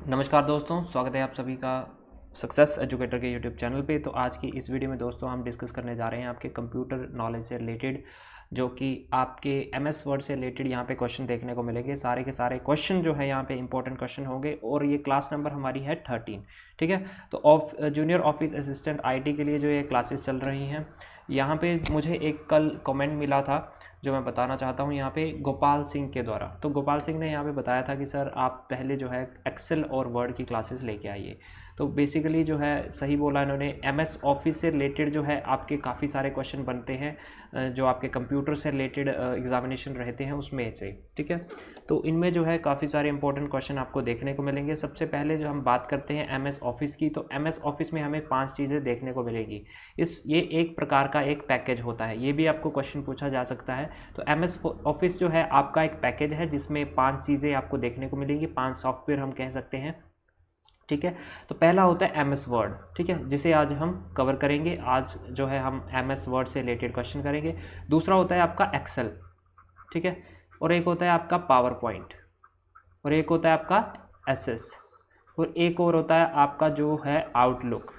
नमस्कार दोस्तों, स्वागत है आप सभी का सक्सेस एजुकेटर के यूट्यूब चैनल पे। तो आज की इस वीडियो में दोस्तों हम डिस्कस करने जा रहे हैं आपके कंप्यूटर नॉलेज से रिलेटेड, जो कि आपके एमएस वर्ड से रिलेटेड यहाँ पे क्वेश्चन देखने को मिलेंगे। सारे के सारे क्वेश्चन जो है यहाँ पे इंपॉर्टेंट क्वेश्चन होंगे और ये क्लास नंबर हमारी है 13। ठीक है, तो जूनियर ऑफिस असिस्टेंट आईटी के लिए जो ये क्लासेस चल रही हैं, यहाँ पे मुझे एक कल कमेंट मिला था जो मैं बताना चाहता हूँ यहाँ पे गोपाल सिंह के द्वारा। तो गोपाल सिंह ने यहाँ पे बताया था कि सर आप पहले जो है एक्सेल और वर्ड की क्लासेस लेके आइए। तो बेसिकली जो है सही बोला इन्होंने, एमएस ऑफिस से रिलेटेड जो है आपके काफ़ी सारे क्वेश्चन बनते हैं जो आपके कंप्यूटर से रिलेटेड एग्जामिनेशन रहते हैं उसमें से। ठीक है, तो इनमें जो है काफ़ी सारे इंपॉर्टेंट क्वेश्चन आपको देखने को मिलेंगे। सबसे पहले जो हम बात करते हैं एमएस ऑफिस की, तो एमएस ऑफिस में हमें 5 चीज़ें देखने को मिलेगी। ये एक प्रकार का एक पैकेज होता है, ये भी आपको क्वेश्चन पूछा जा सकता है। तो एमएस ऑफिस जो है आपका एक पैकेज है जिसमें 5 चीज़ें आपको देखने को मिलेंगी, 5 सॉफ्टवेयर हम कह सकते हैं। ठीक है, तो पहला होता है एमएस वर्ड। ठीक है, जिसे आज हम कवर करेंगे। आज जो है हम एमएस वर्ड से रिलेटेड क्वेश्चन करेंगे। दूसरा होता है आपका एक्सेल। ठीक है, और एक होता है आपका पावर पॉइंट, और एक होता है आपका एसएस, और एक और होता है आपका जो है आउटलुक।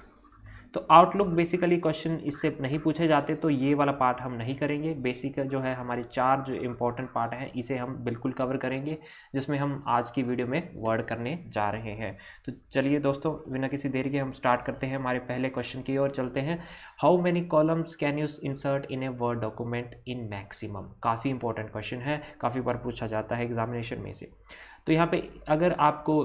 तो आउटलुक बेसिकली क्वेश्चन इससे नहीं पूछे जाते, तो ये वाला पार्ट हम नहीं करेंगे। बेसिक जो है हमारी 4 जो इंपॉर्टेंट पार्ट हैं इसे हम बिल्कुल कवर करेंगे, जिसमें हम आज की वीडियो में वर्ड करने जा रहे हैं। तो चलिए दोस्तों, बिना किसी देरी के हम स्टार्ट करते हैं हमारे पहले क्वेश्चन की ओर चलते हैं। How many columns can you insert in a word document in maximum. काफ़ी इंपॉर्टेंट क्वेश्चन है, काफ़ी बार पूछा जाता है एग्जामिनेशन में से। तो यहाँ पे अगर आपको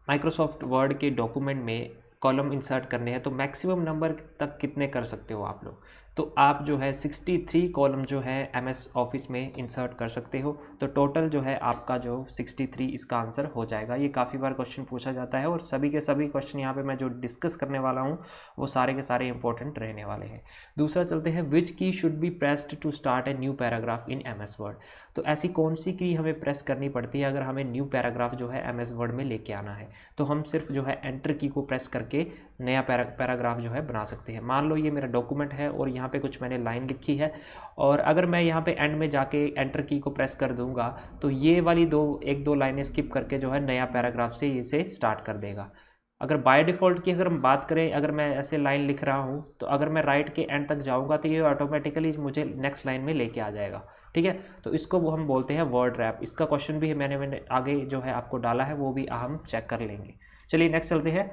माइक्रोसॉफ्ट वर्ड के डॉक्यूमेंट में कॉलम इंसर्ट करने हैं तो मैक्सिमम नंबर तक कितने कर सकते हो आप लोग। तो आप जो है 63 कॉलम जो है एमएस ऑफिस में इंसर्ट कर सकते हो। तो टोटल जो है आपका जो 63 इसका आंसर हो जाएगा। ये काफ़ी बार क्वेश्चन पूछा जाता है और सभी के सभी क्वेश्चन यहाँ पे मैं जो डिस्कस करने वाला हूँ वो सारे के सारे इंपॉर्टेंट रहने वाले हैं। दूसरा चलते हैं, which key should be pressed to start a new paragraph in MS Word. तो ऐसी कौन सी की हमें प्रेस करनी पड़ती है अगर हमें न्यू पैराग्राफ जो है एमएस वर्ड में लेके आना है। तो हम सिर्फ जो है एंटर की को प्रेस करके नया पैराग्राफ जो है बना सकते हैं। मान लो ये मेरा डॉक्यूमेंट है और यहाँ पे कुछ मैंने लाइन लिखी है, और अगर मैं यहाँ पे एंड में जाके एंटर की को प्रेस कर दूंगा तो ये वाली एक दो लाइनें स्किप करके जो है नया पैराग्राफ से इसे स्टार्ट कर देगा। अगर बाय डिफ़ॉल्ट की अगर हम बात करें, अगर मैं ऐसे लाइन लिख रहा हूँ तो अगर मैं राइट के एंड तक जाऊँगा तो ये ऑटोमेटिकली मुझे नेक्स्ट लाइन में लेके आ जाएगा। ठीक है, तो इसको वो हम बोलते हैं वर्ड रैप। इसका क्वेश्चन भी मैंने आगे जो है आपको डाला है, वो भी हम चेक कर लेंगे। चलिए नेक्स्ट चलते हैं।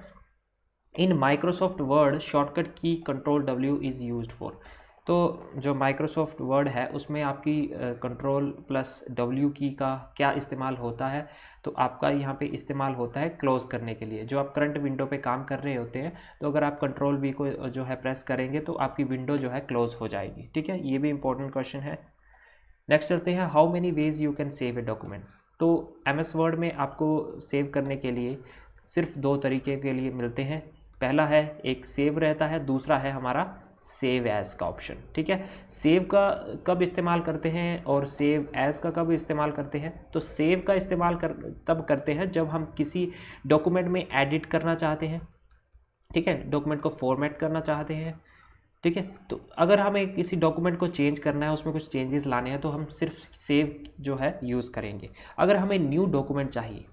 इन माइक्रोसॉफ्ट वर्ड शॉर्टकट की control W is used for. तो जो माइक्रोसॉफ्ट वर्ड है उसमें आपकी कंट्रोल+W की का क्या इस्तेमाल होता है। तो आपका यहाँ पे इस्तेमाल होता है क्लोज़ करने के लिए। जो आप करंट विंडो पे काम कर रहे होते हैं तो अगर आप कंट्रोल V को जो है प्रेस करेंगे तो आपकी विंडो जो है क्लोज़ हो जाएगी। ठीक है, ये भी इंपॉर्टेंट क्वेश्चन है। नेक्स्ट चलते हैं, how many ways you can save a document. तो एमएस वर्ड में आपको सेव करने के लिए सिर्फ 2 तरीके के लिए मिलते हैं। पहला है एक सेव रहता है, दूसरा है हमारा सेव एज का ऑप्शन। ठीक है, सेव का कब इस्तेमाल करते हैं और सेव एज का कब इस्तेमाल करते हैं। तो सेव का इस्तेमाल तब करते हैं जब हम किसी डॉक्यूमेंट में एडिट करना चाहते हैं। ठीक है, डॉक्यूमेंट को फॉर्मेट करना चाहते हैं। ठीक है, तो अगर हमें किसी डॉक्यूमेंट को चेंज करना है, उसमें कुछ चेंजेस लाने हैं, तो हम सिर्फ सेव जो है यूज़ करेंगे। अगर हमें न्यू डॉक्यूमेंट चाहिए,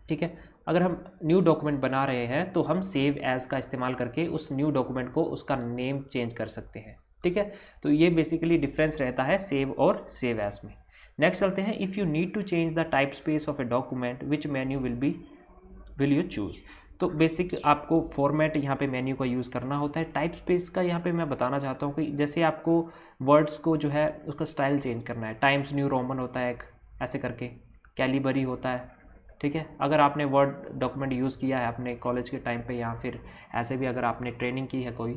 ठीक है, अगर हम न्यू डॉक्यूमेंट बना रहे हैं तो हम सेव एज का इस्तेमाल करके उस न्यू डॉक्यूमेंट को उसका नेम चेंज कर सकते हैं। ठीक है, तो ये बेसिकली डिफरेंस रहता है सेव और सेव एज में। नेक्स्ट चलते हैं, if you need to change the type space of a document which menu will you choose. तो बेसिक आपको फॉर्मेट यहाँ पे मेन्यू का यूज़ करना होता है। टाइप स्पेस का यहाँ पे मैं बताना चाहता हूँ कि जैसे आपको वर्ड्स को जो है उसका स्टाइल चेंज करना है। टाइम्स न्यू रोमन होता है एक, ऐसे करके कैलिबरी होता है। ठीक है, अगर आपने वर्ड डॉक्यूमेंट यूज़ किया है अपने कॉलेज के टाइम पे या फिर ऐसे भी अगर आपने ट्रेनिंग की है कोई,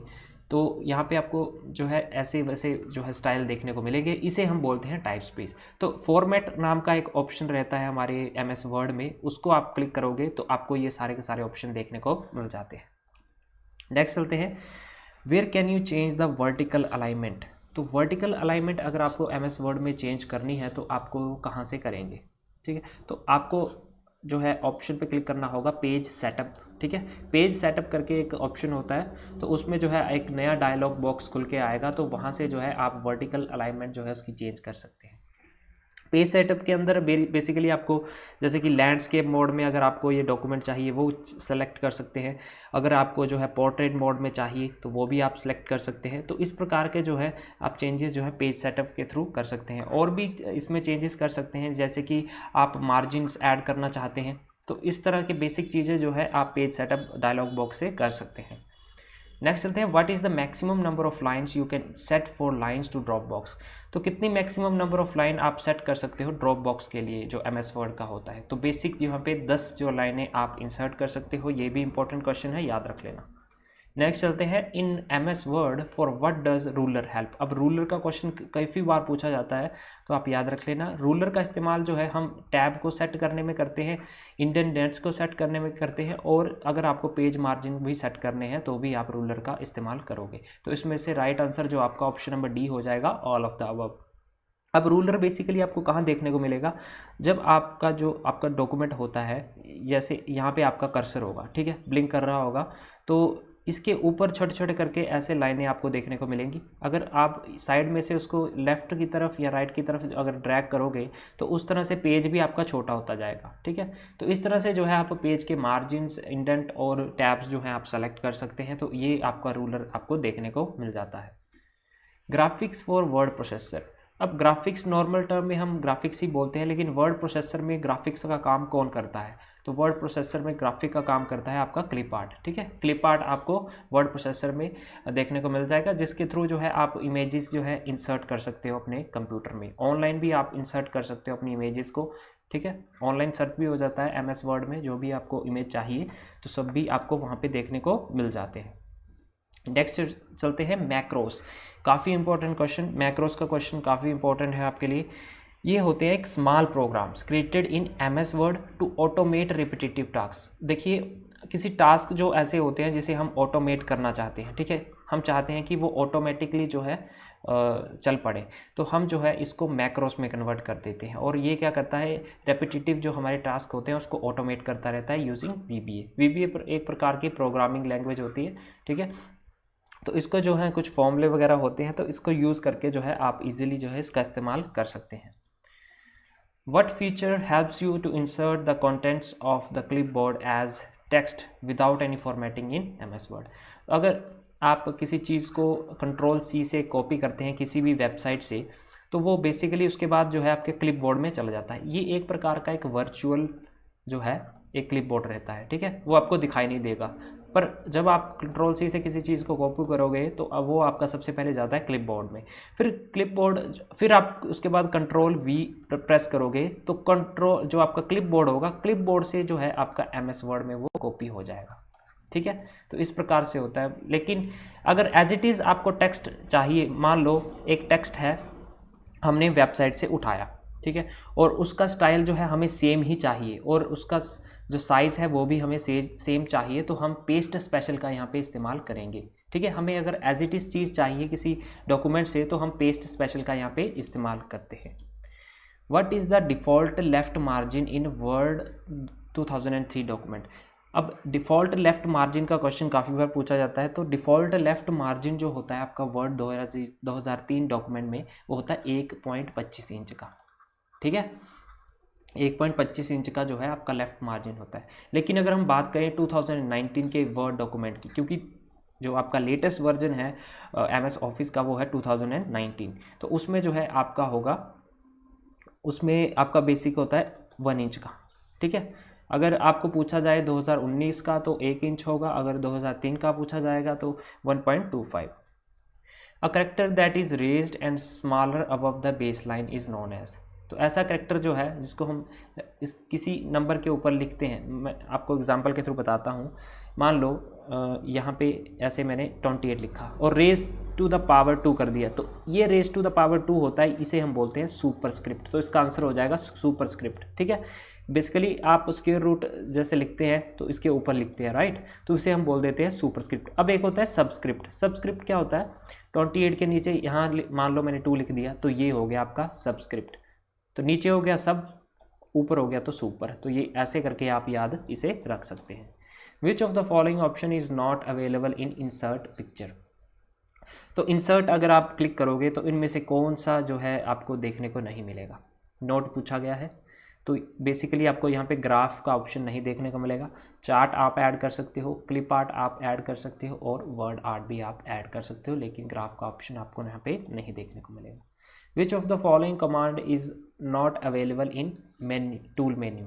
तो यहाँ पे आपको जो है ऐसे वैसे जो है स्टाइल देखने को मिलेंगे। इसे हम बोलते हैं टाइप स्पेस। तो फॉर्मेट नाम का एक ऑप्शन रहता है हमारे एमएस वर्ड में, उसको आप क्लिक करोगे तो आपको ये सारे के सारे ऑप्शन देखने को मिल जाते हैं। नेक्स्ट चलते हैं, where can you change the vertical alignment. तो वर्टिकल अलाइनमेंट अगर आपको एमएस वर्ड में चेंज करनी है तो आपको कहाँ से करेंगे। ठीक है, तो आपको जो है ऑप्शन पे क्लिक करना होगा, पेज सेटअप। ठीक है, पेज सेटअप करके एक ऑप्शन होता है, तो उसमें जो है एक नया डायलॉग बॉक्स खुल के आएगा, तो वहाँ से जो है आप वर्टिकल अलाइनमेंट जो है उसकी चेंज कर सकते हैं। पेज सेटअप के अंदर बेसिकली आपको जैसे कि लैंडस्केप मोड में अगर आपको ये डॉक्यूमेंट चाहिए वो सेलेक्ट कर सकते हैं, अगर आपको जो है पोर्ट्रेट मोड में चाहिए तो वो भी आप सेलेक्ट कर सकते हैं। तो इस प्रकार के जो है आप चेंजेस जो है पेज सेटअप के थ्रू कर सकते हैं। और भी इसमें चेंजेस कर सकते हैं, जैसे कि आप मार्जिन्स ऐड करना चाहते हैं, तो इस तरह की बेसिक चीज़ें जो है आप पेज सेटअप डायलॉग बॉक्स से कर सकते हैं। नेक्स्ट चलते हैं, what is the maximum number of lines you can set for lines to drop box. तो कितनी मैक्सिमम नंबर ऑफ लाइन आप सेट कर सकते हो ड्रॉप बॉक्स के लिए जो MS वर्ड का होता है। तो बेसिक यहाँ पे 10 जो लाइनें आप इंसर्ट कर सकते हो, ये भी इंपॉर्टेंट क्वेश्चन है, याद रख लेना। नेक्स्ट चलते हैं, इन MS word for what does ruler help. अब रूलर का क्वेश्चन काफ़ी बार पूछा जाता है, तो आप याद रख लेना। रूलर का इस्तेमाल जो है हम टैब को सेट करने में करते हैं, इंडेंट्स को सेट करने में करते हैं, और अगर आपको पेज मार्जिन भी सेट करने हैं तो भी आप रूलर का इस्तेमाल करोगे। तो इसमें से राइट आंसर जो आपका ऑप्शन नंबर डी हो जाएगा, ऑल ऑफ द अबव। अब रूलर बेसिकली आपको कहाँ देखने को मिलेगा, जब आपका जो आपका डॉक्यूमेंट होता है, जैसे यहाँ पे आपका कर्सर होगा, ठीक है, ब्लिंक कर रहा होगा, तो इसके ऊपर छोटे छोटे करके ऐसे लाइनें आपको देखने को मिलेंगी। अगर आप साइड में से उसको लेफ़्ट की तरफ या राइट की तरफ अगर ड्रैग करोगे तो उस तरह से पेज भी आपका छोटा होता जाएगा, ठीक है। तो इस तरह से जो है आप पेज के मार्जिन्स, इंडेंट और टैब्स जो हैं आप सेलेक्ट कर सकते हैं। तो ये आपका रूलर आपको देखने को मिल जाता है। Graphics for word processor. अब ग्राफिक्स नॉर्मल टर्म में हम ग्राफिक्स ही बोलते हैं, लेकिन वर्ड प्रोसेसर में ग्राफिक्स का काम कौन करता है। तो वर्ड प्रोसेसर में ग्राफिक का काम करता है आपका क्लिप आर्ट, ठीक है। क्लिप आर्ट आपको वर्ड प्रोसेसर में देखने को मिल जाएगा, जिसके थ्रू जो है आप इमेजेस जो है इंसर्ट कर सकते हो अपने कंप्यूटर में। ऑनलाइन भी आप इंसर्ट कर सकते हो अपनी इमेजेस को, ठीक है। ऑनलाइन सर्च भी हो जाता है MS वर्ड में, जो भी आपको इमेज चाहिए तो सब भी आपको वहाँ पे देखने को मिल जाते हैं। नेक्स्ट चलते हैं, मैक्रोस। काफ़ी इंपॉर्टेंट क्वेश्चन, मैक्रोस का क्वेश्चन काफ़ी इंपॉर्टेंट है आपके लिए। ये होते हैं एक small programs created in MS word to automate repetitive task. देखिए, किसी टास्क जो ऐसे होते हैं जिसे हम ऑटोमेट करना चाहते हैं, ठीक है, हम चाहते हैं कि वो ऑटोमेटिकली जो है चल पड़े, तो हम जो है इसको मैक्रोस में कन्वर्ट कर देते हैं। और ये क्या करता है, रेपिटेटिव जो हमारे टास्क होते हैं उसको ऑटोमेट करता रहता है यूजिंग VBA। VBA एक प्रकार की प्रोग्रामिंग लैंग्वेज होती है, ठीक है। तो इसको जो है कुछ फॉर्मूले वगैरह होते हैं, तो इसको यूज़ करके जो है आप इजीली जो है इसका इस्तेमाल कर सकते हैं। What feature helps you to insert the contents of the clipboard as text without any formatting in MS Word? अगर आप किसी चीज़ को Ctrl+C से कॉपी करते हैं किसी भी वेबसाइट से, तो वो बेसिकली उसके बाद जो है आपके क्लिपबोर्ड में चला जाता है। ये एक प्रकार का एक वर्चुअल जो है एक क्लिपबोर्ड रहता है, ठीक है, वो आपको दिखाई नहीं देगा। पर जब आप Ctrl+C से किसी चीज़ को कॉपी करोगे तो अब वो आपका सबसे पहले जाता है क्लिपबोर्ड में, फिर आप उसके बाद Ctrl+V प्रेस करोगे तो कंट्रोल जो आपका क्लिपबोर्ड होगा, क्लिपबोर्ड से जो है आपका MS वर्ड में वो कॉपी हो जाएगा, ठीक है। तो इस प्रकार से होता है। लेकिन अगर एज इट इज़ आपको टेक्स्ट चाहिए, मान लो एक टेक्स्ट है हमने वेबसाइट से उठाया, ठीक है, और उसका स्टाइल जो है हमें सेम ही चाहिए और उसका जो साइज़ है वो भी हमें सेम चाहिए, तो हम पेस्ट स्पेशल का यहाँ पे इस्तेमाल करेंगे, ठीक है। हमें अगर एज इट इज़ चीज़ चाहिए किसी डॉक्यूमेंट से तो हम पेस्ट स्पेशल का यहाँ पे इस्तेमाल करते हैं। What is the default left margin in word 2003 document. अब डिफ़ॉल्ट लेफ़्ट मार्जिन का क्वेश्चन काफ़ी बार पूछा जाता है। तो डिफ़ॉल्ट लेफ़्ट मार्जिन जो होता है आपका वर्ड 2003 डॉक्यूमेंट में, वो होता है 1.25 इंच का, ठीक है। 1.25 इंच का जो है आपका लेफ़्ट मार्जिन होता है। लेकिन अगर हम बात करें 2019 के वर्ड डॉक्यूमेंट की, क्योंकि जो आपका लेटेस्ट वर्जन है MS ऑफिस का वो है 2019, तो उसमें जो है आपका होगा, उसमें आपका बेसिक होता है 1 इंच का, ठीक है। अगर आपको पूछा जाए 2019 का तो 1 इंच होगा, अगर 2003 का पूछा जाएगा तो 1.25। A character that is raised and smaller above the base line is known as. तो ऐसा करेक्टर जो है जिसको हम किसी नंबर के ऊपर लिखते हैं, मैं आपको एग्जांपल के थ्रू बताता हूँ। मान लो यहाँ पे ऐसे मैंने 28 लिखा और रेज टू द पावर 2 कर दिया, तो ये रेज टू द पावर 2 होता है, इसे हम बोलते हैं सुपरस्क्रिप्ट। तो इसका आंसर हो जाएगा सुपरस्क्रिप्ट, ठीक है। बेसिकली आप स्क्वायर रूट जैसे लिखते हैं तो इसके ऊपर लिखते हैं, राइट, तो इसे हम बोल देते हैं सुपरस्क्रिप्ट। अब एक होता है सबस्क्रिप्ट। सबस्क्रिप्ट क्या होता है, 28 के नीचे यहाँ मान लो मैंने 2 लिख दिया, तो ये हो गया आपका सबस्क्रिप्ट। तो नीचे हो गया सब, ऊपर हो गया तो सुपर। तो ये ऐसे करके आप याद इसे रख सकते हैं। Which of the following option is not available in insert picture. तो इंसर्ट अगर आप क्लिक करोगे तो इनमें से कौन सा जो है आपको देखने को नहीं मिलेगा। नोट पूछा गया है। तो बेसिकली आपको यहाँ पे ग्राफ का ऑप्शन नहीं देखने को मिलेगा। चार्ट आप ऐड कर सकते हो, क्लिप आर्ट आप ऐड कर सकते हो और वर्ड आर्ट भी आप ऐड कर सकते हो, लेकिन ग्राफ का ऑप्शन आपको यहाँ पे नहीं देखने को मिलेगा। Which of the following command is not available in menu tool menu.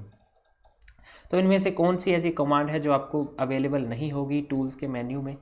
तो इनमें से कौन सी ऐसी कमांड है जो आपको अवेलेबल नहीं होगी टूल्स के मेन्यू में?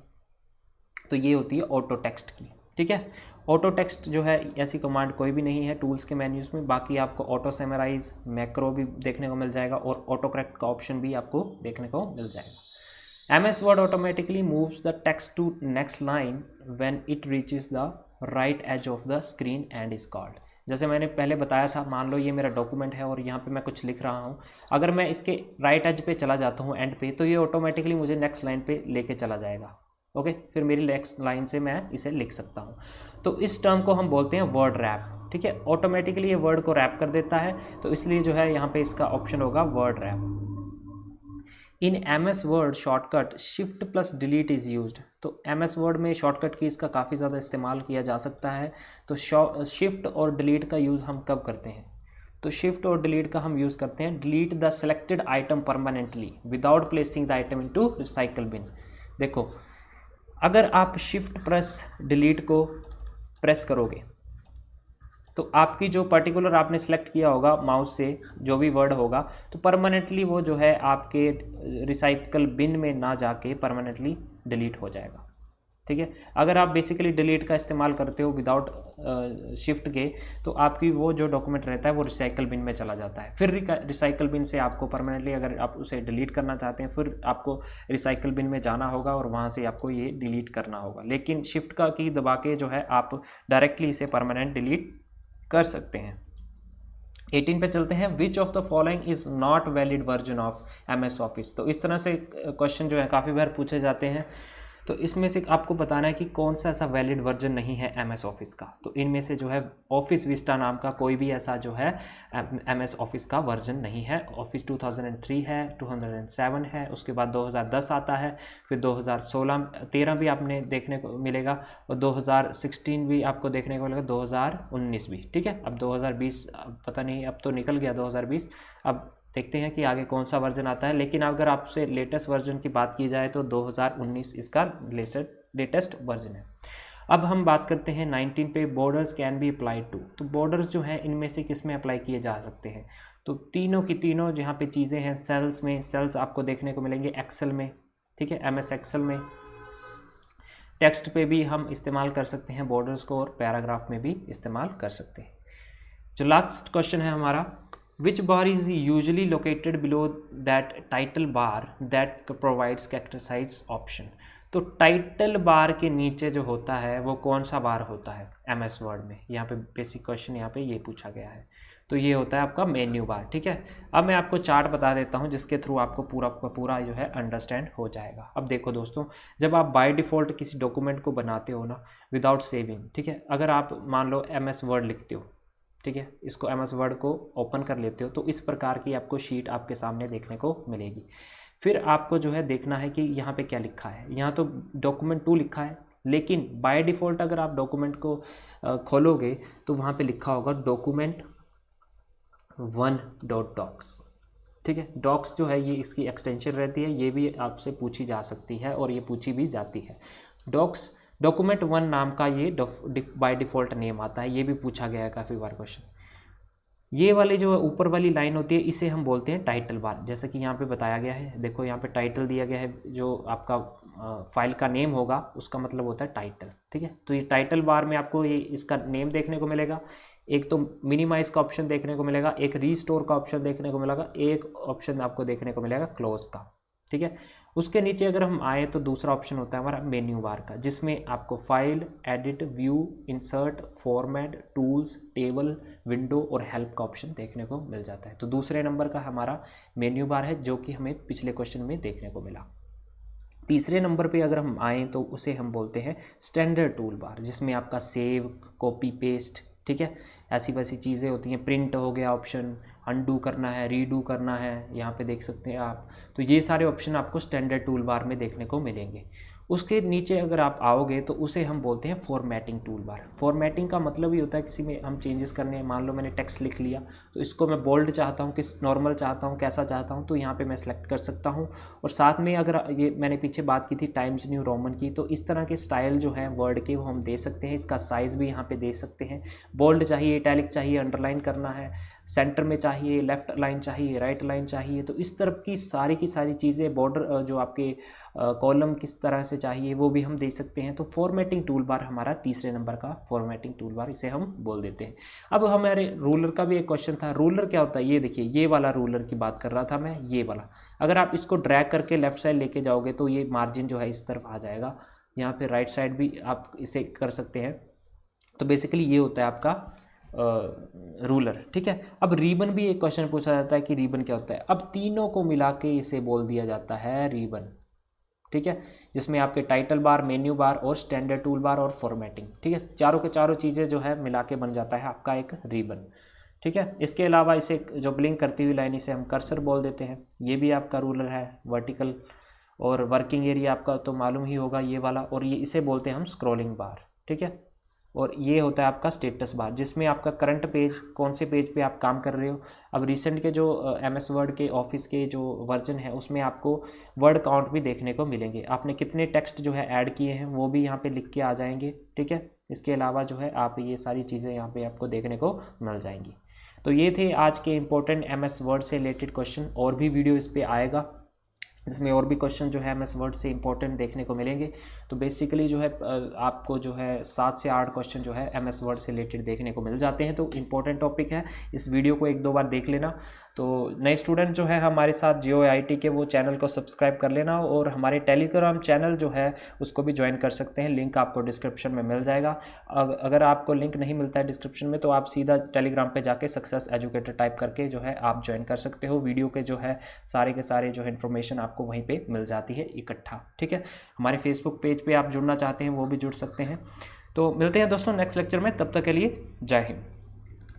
तो ये होती है ऑटो टेक्स्ट की, ठीक है। ऑटो टेक्स्ट जो है ऐसी कमांड कोई भी नहीं है टूल्स के मेन्यूज़ में। बाकी आपको ऑटो समराइज, मैक्रो भी देखने को मिल जाएगा और ऑटो करेक्ट का ऑप्शन भी आपको देखने को मिल जाएगा। MS word automatically moves the text to next line when it reaches the right edge of the screen and is called. जैसे मैंने पहले बताया था, मान लो ये मेरा डॉक्यूमेंट है और यहाँ पे मैं कुछ लिख रहा हूँ, अगर मैं इसके राइट एज पे चला जाता हूँ एंड पे, तो ये ऑटोमेटिकली मुझे नेक्स्ट लाइन पे लेके चला जाएगा। ओके, फिर मेरी नेक्स्ट लाइन से मैं इसे लिख सकता हूँ। तो इस टर्म को हम बोलते हैं वर्ड रैप, ठीक है। ऑटोमेटिकली ये वर्ड को रैप कर देता है, तो इसलिए जो है यहाँ पे इसका ऑप्शन होगा word rap. In MS word shortcut shift plus delete is used. तो MS वर्ड में शॉर्टकट की इसका काफ़ी ज़्यादा इस्तेमाल किया जा सकता है। तो शिफ्ट और डिलीट का यूज़ हम कब करते हैं? तो शिफ्ट और डिलीट का हम यूज़ करते हैं delete the selected item permanently without placing the item into recycle bin. देखो, अगर आप शिफ्ट प्लस डिलीट को प्रेस करोगे तो आपकी जो पर्टिकुलर आपने सेलेक्ट किया होगा माउस से जो भी वर्ड होगा, तो परमानेंटली वो जो है आपके रिसाइकल बिन में ना जाके परमानेंटली डिलीट हो जाएगा, ठीक है। अगर आप बेसिकली डिलीट का इस्तेमाल करते हो विदाउट शिफ्ट के, तो आपकी वो जो डॉक्यूमेंट रहता है वो रिसाइकल बिन में चला जाता है। फिर रिसाइकल बिन से आपको परमानेंटली, अगर आप उसे डिलीट करना चाहते हैं, फिर आपको रिसाइकल बिन में जाना होगा और वहाँ से आपको ये डिलीट करना होगा। लेकिन शिफ्ट का की दबा के जो है आप डायरेक्टली इसे परमानेंट डिलीट कर सकते हैं। 18 पे चलते हैं। Which of the following is not valid version of MS office. तो इस तरह से क्वेश्चन जो है काफ़ी बार पूछे जाते हैं, तो इसमें से आपको बताना है कि कौन सा ऐसा वैलिड वर्जन नहीं है MS ऑफिस का। तो इनमें से जो है ऑफिस विस्टा नाम का कोई भी ऐसा जो है MS ऑफिस का वर्जन नहीं है। ऑफिस 2003 है, 2007 है, उसके बाद 2010 आता है, फिर 2013 भी आपने देखने को मिलेगा और 2016 भी आपको देखने को मिलेगा, 2019 भी, ठीक है। अब 2020 पता नहीं, अब तो निकल गया 2020, अब देखते हैं कि आगे कौन सा वर्जन आता है। लेकिन अगर आपसे लेटेस्ट वर्जन की बात की जाए तो 2019 इसका लेटेस्ट वर्जन है। अब हम बात करते हैं 19 पे। Borders can be applied to. तो बॉर्डर्स जो हैं इनमें से किस में अप्लाई किए जा सकते हैं? तो तीनों की तीनों जहाँ पे चीज़ें हैं, सेल्स में, सेल्स आपको देखने को मिलेंगे एक्सेल में, ठीक है, MS एक्सेल में। टेक्स्ट पे भी हम इस्तेमाल कर सकते हैं बॉर्डर्स को, और पैराग्राफ में भी इस्तेमाल कर सकते हैं। जो लास्ट क्वेश्चन है हमारा, which bar is usually located below that title bar that provides characterize option। तो टाइटल बार के नीचे जो होता है वो कौन सा बार होता है MS वर्ड में? यहाँ पे बेसिक क्वेश्चन यहाँ पे ये पूछा गया है। तो ये होता है आपका मेन्यू बार, ठीक है। अब मैं आपको चार्ट बता देता हूँ जिसके थ्रू आपको पूरा का पूरा जो है अंडरस्टैंड हो जाएगा। अब देखो दोस्तों, जब आप बाय डिफ़ॉल्ट किसी डॉक्यूमेंट को बनाते हो ना विदाउट सेविंग, ठीक है, अगर आप मान लो MS वर्ड लिखते हो, ठीक है, इसको MS वर्ड को ओपन कर लेते हो, तो इस प्रकार की आपको शीट आपके सामने देखने को मिलेगी। फिर आपको जो है देखना है कि यहाँ पे क्या लिखा है। यहाँ तो डॉक्यूमेंट 2 लिखा है, लेकिन बाय डिफ़ॉल्ट अगर आप डॉक्यूमेंट को खोलोगे तो वहाँ पे लिखा होगा document 1.docs, ठीक है। डॉक्स जो है ये इसकी एक्सटेंशन रहती है, ये भी आपसे पूछी जा सकती है और ये पूछी भी जाती है। डॉक्यूमेंट 1 नाम का ये बाय डिफ़ॉल्ट नेम आता है, ये भी पूछा गया है काफ़ी बार क्वेश्चन। ये वाली जो ऊपर वाली लाइन होती है इसे हम बोलते हैं टाइटल बार, जैसे कि यहाँ पे बताया गया है। देखो यहाँ पे टाइटल दिया गया है, जो आपका फाइल का नेम होगा उसका मतलब होता है टाइटल, ठीक है। तो ये टाइटल बार में आपको ये इसका नेम देखने को मिलेगा, एक तो मिनिमाइज का ऑप्शन देखने को मिलेगा, एक रीस्टोर का ऑप्शन देखने को मिलेगा, एक ऑप्शन आपको देखने को मिलेगा क्लोज का, ठीक है। उसके नीचे अगर हम आए तो दूसरा ऑप्शन होता है हमारा मेन्यू बार का, जिसमें आपको file, edit, view, insert, format, tools, table, window और हेल्प का ऑप्शन देखने को मिल जाता है। तो दूसरे नंबर का हमारा मेन्यू बार है, जो कि हमें पिछले क्वेश्चन में देखने को मिला। तीसरे नंबर पे अगर हम आएँ तो उसे हम बोलते हैं स्टैंडर्ड टूल बार, जिसमें आपका सेव, कॉपी, पेस्ट, ठीक है, ऐसी वैसी चीज़ें होती हैं। प्रिंट हो गया ऑप्शन, अनडू करना है, रीडू करना है, यहाँ पे देख सकते हैं आप। तो ये सारे ऑप्शन आपको स्टैंडर्ड टूल बार में देखने को मिलेंगे। उसके नीचे अगर आप आओगे तो उसे हम बोलते हैं फॉर्मेटिंग टूल बार। फॉर्मेटिंग का मतलब ही होता है किसी में हम चेंजेस करने हैं, मान लो मैंने टेक्स्ट लिख लिया तो इसको मैं बोल्ड चाहता हूँ, किस नॉर्मल चाहता हूँ, कैसा चाहता हूँ, तो यहाँ पे मैं सेलेक्ट कर सकता हूँ। और साथ में अगर ये मैंने पीछे बात की थी टाइम्स न्यू रोमन की, तो इस तरह के स्टाइल जो है वर्ड के वो हम दे सकते हैं। इसका साइज़ भी यहाँ पे दे सकते हैं, बोल्ड चाहिए, इटैलिक चाहिए, अंडरलाइन करना है, सेंटर में चाहिए, लेफ्ट लाइन चाहिए, राइट लाइन चाहिए, तो इस तरफ की सारी चीज़ें, बॉर्डर जो आपके कॉलम किस तरह से चाहिए वो भी हम दे सकते हैं। तो फॉर्मेटिंग टूल बार हमारा तीसरे नंबर का फॉर्मेटिंग टूल बार, इसे हम बोल देते हैं। अब हमारे रूलर का भी एक क्वेश्चन था। रूलर क्या होता है, ये देखिए, ये वाला रूलर की बात कर रहा था मैं, ये वाला। अगर आप इसको ड्रैग करके लेफ्ट साइड लेके जाओगे तो ये मार्जिन जो है इस तरफ आ जाएगा। यहाँ पे राइट साइड भी आप इसे कर सकते हैं। तो बेसिकली ये होता है आपका रूलर, ठीक है। अब रिबन भी एक क्वेश्चन पूछा जाता है कि रिबन क्या होता है। अब तीनों को मिला के इसे बोल दिया जाता है रिबन, ठीक है, जिसमें आपके टाइटल बार, मेन्यू बार और स्टैंडर्ड टूल बार और फॉर्मेटिंग, ठीक है, चारों के चारों चीज़ें जो है मिला के बन जाता है आपका एक रिबन, ठीक है। इसके अलावा इसे जो ब्लिंक करती हुई लाइन, इसे हम कर्सर बोल देते हैं। ये भी आपका रूलर है, वर्टिकल। और वर्किंग एरिया आपका तो मालूम ही होगा, ये वाला। और ये इसे बोलते हैं हम स्क्रॉलिंग बार, ठीक है। और ये होता है आपका स्टेटस बार, जिसमें आपका करंट पेज, कौन से पेज पे आप काम कर रहे हो। अब रिसेंट के जो MS वर्ड के ऑफिस के जो वर्जन है उसमें आपको वर्ड काउंट भी देखने को मिलेंगे। आपने कितने टेक्स्ट जो है ऐड किए हैं वो भी यहाँ पे लिख के आ जाएंगे, ठीक है। इसके अलावा जो है आप ये सारी चीज़ें यहाँ पे आपको देखने को मिल जाएंगी। तो ये थे आज के इम्पोर्टेंट MS वर्ड से रिलेटेड क्वेश्चन। और भी वीडियो इस पर आएगा जिसमें और भी क्वेश्चन जो है MS वर्ड से इंपॉर्टेंट देखने को मिलेंगे। तो बेसिकली जो है आपको जो है 7 से 8 क्वेश्चन जो है MS वर्ड से रिलेटेड देखने को मिल जाते हैं। तो इम्पोर्टेंट टॉपिक है, इस वीडियो को 1-2 बार देख लेना। तो नए स्टूडेंट जो है हमारे साथ जियो IT के, वो चैनल को सब्सक्राइब कर लेना। और हमारे टेलीग्राम चैनल जो है उसको भी ज्वाइन कर सकते हैं, लिंक आपको डिस्क्रिप्शन में मिल जाएगा। अगर आपको लिंक नहीं मिलता है डिस्क्रिप्शन में तो आप सीधा टेलीग्राम पे जाके सक्सेस एजुकेटर टाइप करके जो है आप ज्वाइन कर सकते हो। वीडियो के जो है सारे के सारे जो है इन्फॉर्मेशन आपको वहीं पे मिल जाती है इकट्ठा, ठीक है। हमारे फेसबुक पेज पे आप जुड़ना चाहते हैं वो भी जुड़ सकते हैं। तो मिलते हैं दोस्तों नेक्स्ट लेक्चर में, तब तक के लिए जय हिंद।